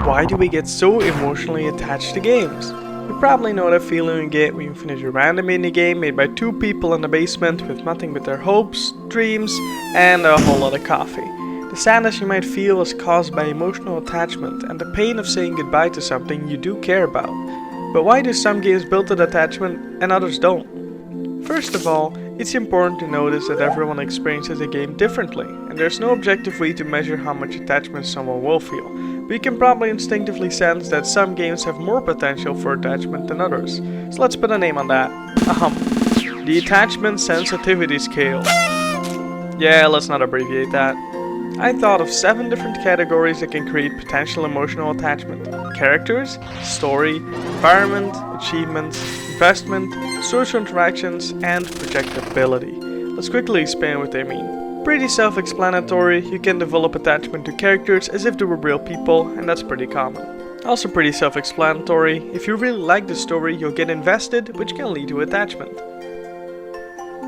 Why do we get so emotionally attached to games? You probably know that feeling you get when you finish a random indie game made by two people in a basement with nothing but their hopes, dreams, and a whole lot of coffee. The sadness you might feel is caused by emotional attachment and the pain of saying goodbye to something you do care about. But why do some games build that attachment and others don't? First of all, it's important to notice that everyone experiences a game differently, and there's no objective way to measure how much attachment someone will feel. But you can probably instinctively sense that some games have more potential for attachment than others. So let's put a name on that. The attachment sensitivity scale. Yeah, let's not abbreviate that. I thought of 7 different categories that can create potential emotional attachment. Characters, story, environment, achievements, investment, social interactions, and projectability. Let's quickly explain what they mean. Pretty self-explanatory, you can develop attachment to characters as if they were real people, and that's pretty common. Also pretty self-explanatory, if you really like the story you'll get invested, which can lead to attachment.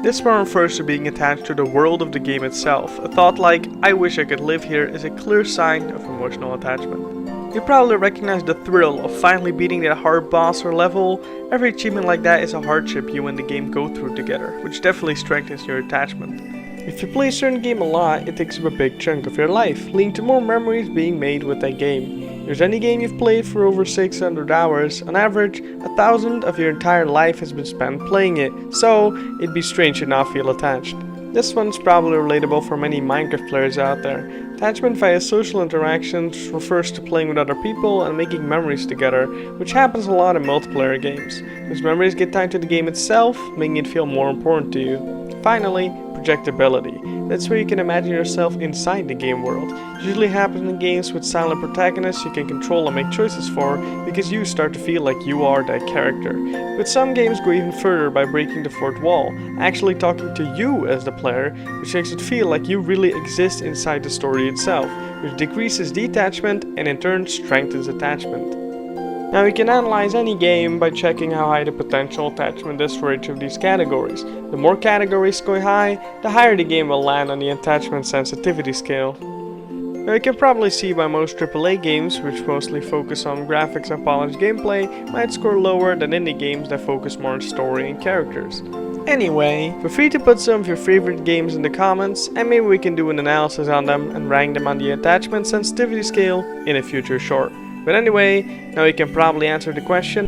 This one refers to being attached to the world of the game itself. A thought like, I wish I could live here, is a clear sign of emotional attachment. You probably recognize the thrill of finally beating that hard boss or level. Every achievement like that is a hardship you and the game go through together, which definitely strengthens your attachment. If you play a certain game a lot, it takes up a big chunk of your life, leading to more memories being made with that game. If there's any game you've played for over 600 hours, on average, 1,000 of your entire life has been spent playing it, so it'd be strange to not feel attached. This one's probably relatable for many Minecraft players out there. Attachment via social interactions refers to playing with other people and making memories together, which happens a lot in multiplayer games. Those memories get tied to the game itself, making it feel more important to you. Finally, projectability. That's where you can imagine yourself inside the game world. It usually happens in games with silent protagonists you can control and make choices for, because you start to feel like you are that character. But some games go even further by breaking the fourth wall, actually talking to you as the player, which makes it feel like you really exist inside the story itself, which decreases detachment and in turn strengthens attachment. Now we can analyze any game by checking how high the potential attachment is for each of these categories. The more categories go high, the higher the game will land on the attachment sensitivity scale. Now you can probably see why most AAA games, which mostly focus on graphics and polished gameplay, might score lower than indie games that focus more on story and characters. Anyway, feel free to put some of your favorite games in the comments, and maybe we can do an analysis on them and rank them on the attachment sensitivity scale in a future short. But anyway, now you can probably answer the question,